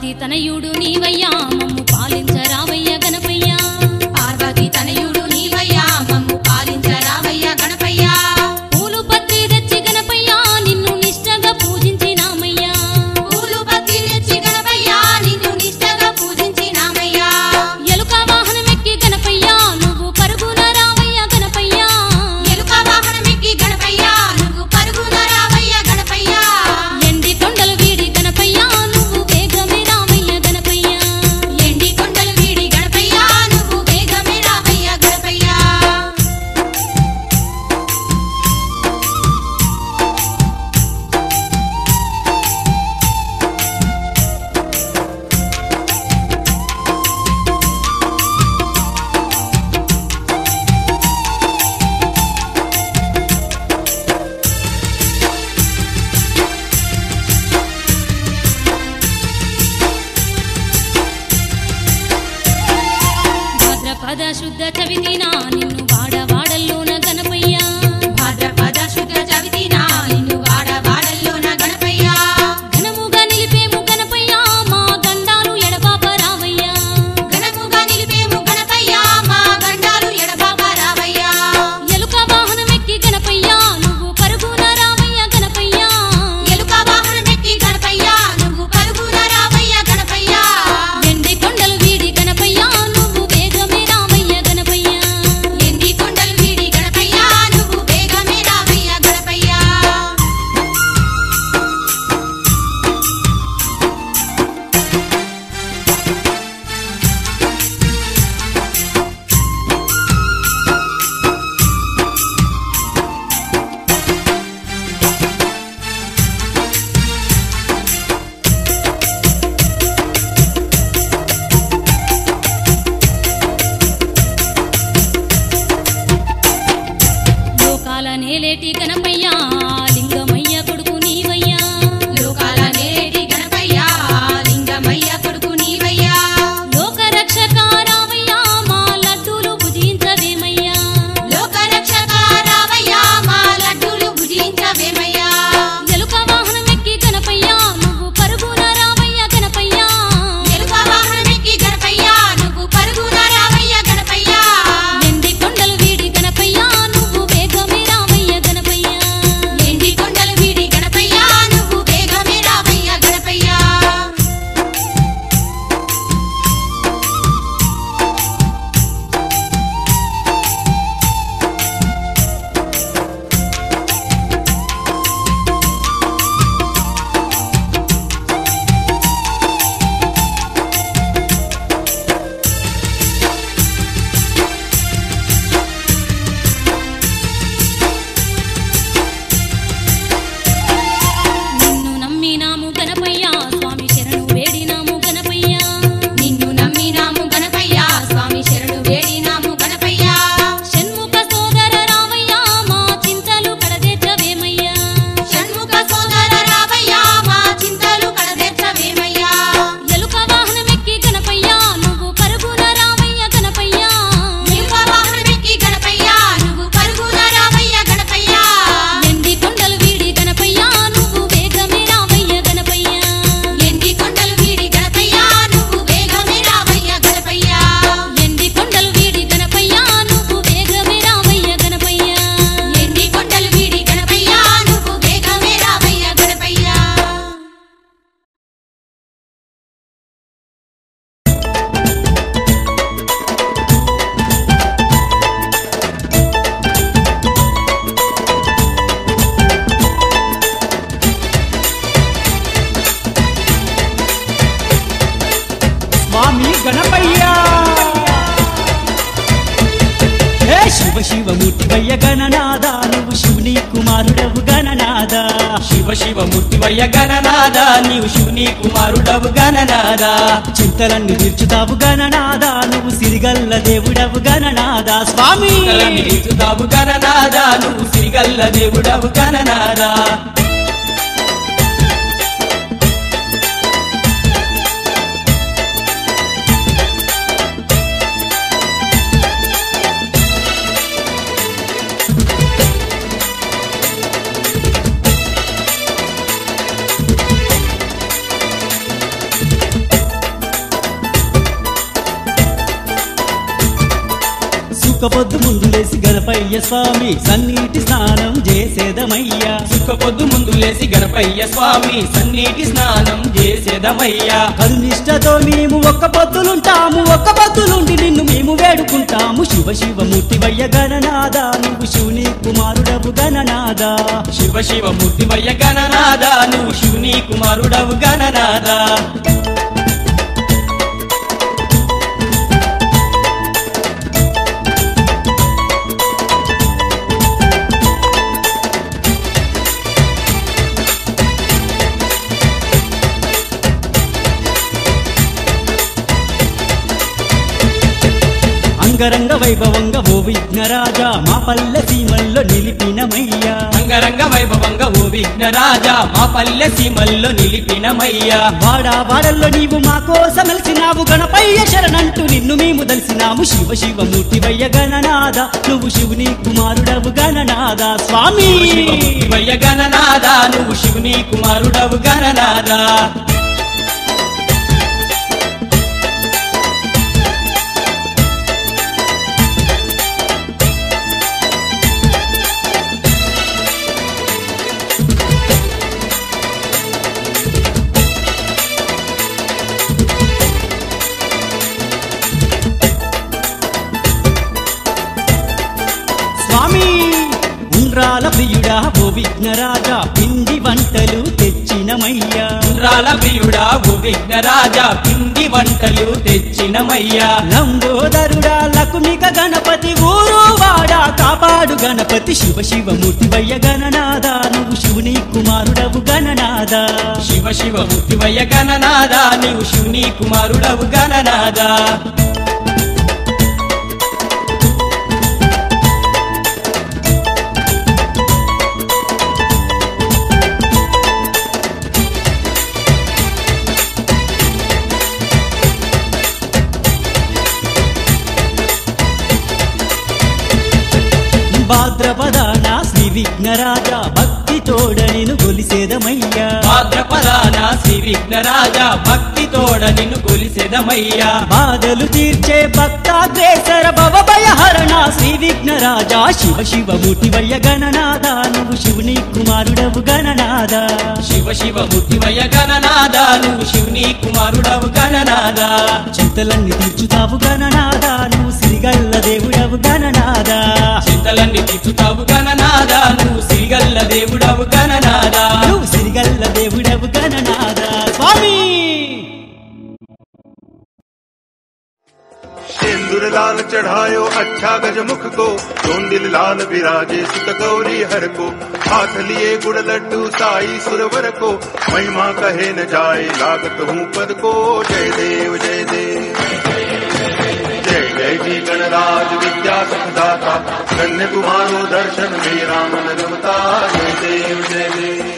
పార్వతీ తనయుడు నీవయ్యా మమ్ము పాలించరావయ్య గణపయ్య పార్వతీ తనయుడు నీవయ్యా మమ్ము పాలించరావయ్య గణపయ్య పూలు పత్రి తెచ్చి గణపయ్య నిన్ను నిష్టగా పూజించినామయ్యా పూలు పత్రి తెచ్చి గణపయ్య నిన్ను నిష్టగా పూజించినామయ్యా ఎలుక వాహనమెక్కి గణపయ్య నువ్వు పరుగున రావయ్య గణపయ్య ఎలుక వాహనమెక్కి గణపయ్య నువ్వు పరుగున రావయ్య గణపయ్య ఎండి కొండలు వీడి గణపయ్య నువ్వు వేగమే రావయ్య గణపయ్య ఎండి కొండలు వీడి గణపయ్య నువ్వు వేగమే రావయ్య గణపయ్య భాద్రపద శుద్ధ చవితినా నిన్ను వాడవాడల్లోన గణపయ్య భాద్రపద శుద్ధ చవితినా నిన్ను వాడవాడల్లోన గణపయ్య ఘనముగా నిలిపేము గణపయ్య మా గండాలు ఎడబాప రావయ్య ఘనముగా నిలిపేము గణపయ్య మా గండాలు ఎడబాప రావయ్య ఎలుక వాహనమెక్కి గణపయ్య నువ్వు పరుగున రావయ్య గణపయ్య ఎలుక వాహనమెక్కి గణపయ్య నువ్వు పరుగున రావయ్య గణపయ్య ఎండి కొండలు వీడి గణపయ్య నువ్వు వేగమే రావయ్య గణపయ్య ఎండి కొండలు వీడి గణపయ్య నువ్వు వేగమే రావయ్య గణపయ్య లోకాల నేలేటి గణపయ్య లింగమయ్య కొడుకు నీవయ్యా లోకాల నేటి గణపయ్య లింగమయ్య కొడుకు నీవయ్యా లోక రక్షక రావయ్య మా లడ్డూలు భుజించవేమయ్యా లోక రక్షక రావయ్య మా లడ్డూలు భుజించవేమయ్యా ఎలుక వాహనమెక్కి గణపయ్య నువ్వు పరుగున రావయ్య గణపయ్య ఎలుక వాహనమెక్కి గణపయ్య నువ్వు పరుగున రావయ్య గణపయ్య ఎండి కొండలు వీడి గణపయ్య నువ్వు వేగమే రావయ్య గణపయ్య ఎండి కొండలు వీడి గణపయ్య నువ్వు వేగమే రావయ్య గణపయ్య నిన్ను నమ్మినాము గణపయ్య స్వామి శరణు వేడినాము గణపయ్య నిన్ను నమ్మినాము గణపయ్య స్వామి శరణు వేడినాము గణపయ్య షణ్ముఖ సోదర రావయ్య మా చింతలు కడదేర్చవేమయ్యా షణ్ముఖ సోదర రావయ్య మా చింతలు కడదెచ్చవేమయ్యా ఎలుక వాహనమెక్కి గణపయ్య నువ్వు పరుగున రావయ్య గణపయ్య ఎలుక వాహనమెక్కి గణపయ్య నువ్వు పరుగున రావయ్య గణపయ్య ఎండి కొండలు వీడి గణపయ్య నువ్వు వేగమే రావయ్య గణపయ్య ఎండి కొండలు వీడి గణపయ్య నువ్వు వేగమే రావయ్య గణపయ్య ఎండి కొండలు వీడి గణపయ్య నువ్వు వేగమే రావయ్య గణపయ్య ఎండి కొండలు వీడి గణపయ్య నువ్వు వేగమే రావయ్య గణపయ్య స్వామి గణపయ్య హే శివ శివ మూర్తివయ్య గణనాద నువ్వు శివుని కుమారుడవు గణనాద శివ శివ మూర్తివయ్య గణనాద నీవు శివుని కుమారుడవు గణనాద చింతలన్నీ తీర్చుతావు గణనాద నువ్వు సిరిగల్ల దేవుడవు గణనాద స్వామి తీర్చుతావు గణనాద నువ్వు సిరిగల్ల దేవుడవు గణనాద గణపయ్య స్వామి సన్నీటి స్నానం చేసేదమయ్యా సుఖ పొద్దు ముందు లేసి గణపయ్య స్వామి సన్నీటి స్నానం చేసేదమయ్యా కరునిష్టతో మేము ఒక్క పొద్దులుంటాము ఒక్క పొద్దులుండి నిన్ను మేము వేడుకుంటాము శివ శివమూర్తివయ్య గణనాద నువ్వు శివుని కుమారుడవు గణనాద శివ శివ మూర్తివయ్య గణనాద నువ్వు శివుని కుమారుడవు గణనాద అంగరంగ వైభవంగా ఓ విఘ్నరాజా మా పల్లె సీమల్లో నిలిపినమయ్యా అంగరంగ వైభవంగా ఓ విఘ్నరాజా మా పల్లె సీమల్లో నిలిపినమయ్యా వాడా వాడల్లో నీవు మా కోసం వెలిసినావు గణపయ్య శరణంటూ నిన్ను మేము దలిసినాము శివ శివమూర్తివయ్య గణనాద నువ్వు శివుని కుమారుడవు గణనాద స్వామి శివయ్య గణనాద నువ్వు శివుని కుమారుడవు గణనాద ఉండ్రాల ప్రియుడా ఓ విఘ్నరాజా పిండి వంటలు తెచ్చినమయ్యా ఉండ్రాల ప్రియుడా ఓ విఘ్నరాజా పిండి వంటలు తెచ్చినమయ్యా లంబోదరుడా లకుమిక గణపతి ఊరు వాడా కాపాడు గణపతి శివ శివమూర్తివయ్య గణనాద నువ్వు శివుని కుమారుడవు గణనాద శివ శివ మూర్తివయ్య గణనాద నీవు శివుని కుమారుడవు గణనాద భాద్రపదాన శ్రీ విఘ్నరాజా భక్తి తోడ నిన్ను కొలిసేదమయ్యా భాద్రపదాన శ్రీ విఘ్నరాజా భక్తి తోడ నిన్ను కొలిసేదమయ్యా బాధలు తీర్చే భక్తాగ్రేసర భవభయహరణ శ్రీ విఘ్నరాజా శివ శివమూర్తివయ్య గణనాద నువ్వు శివుని కుమారుడవు గణనాద శివ శివ మూర్తివయ్య గణనాద నువ్వు శివుని కుమారుడవు గణనాద చింతలన్నీ తీర్చుతావు గణనాద నువ్వు సిరిగల్ల దేవుడవు గణనాద చింతలన్నీ తీర్చుతావు గణనాద నువ్వు సిరిగల్ల దేవుడవు గణనాద నువ్వు సిరిగల్ల దేవుడవు గణనాద స్వామి सिंदूर लाल चढ़ायो अच्छा गजमुख को चोंदिल लाल विराजे सुत गौरी हर को हाथ लिए गुड़ लड्डू साई सुरवर को महिमा कहे न जाए लागत हूँ पद को जय देव जय देव जय जय जी गणराज विद्या सुखदाता धन्य तुम्हारो दर्शन मेरा मन रमता जय देव जय देव